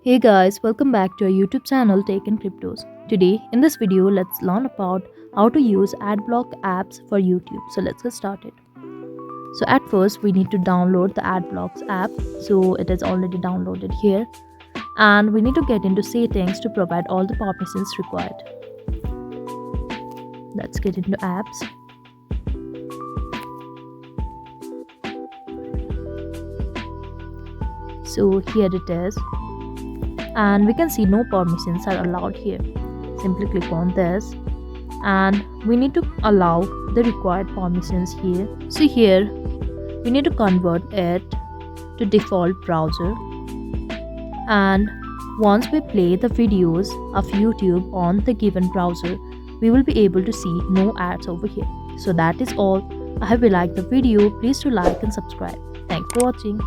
Hey guys, welcome back to our YouTube channel Tech and Cryptos. Today in this video, let's learn about how to use AdBlock apps for YouTube. So let's get started. So at first we need to download the AdBlocks app. So it is already downloaded here. And we need to get into settings to provide all the permissions required. Let's get into apps. So here it is. And we can see no permissions are allowed here. Simply click on this and we need to allow the required permissions here. So here we need to convert it to default browser, and once we play the videos of YouTube on the given browser, we will be able to see no ads over here. So that is all. I hope you liked the video. Please do like and subscribe. Thanks for watching.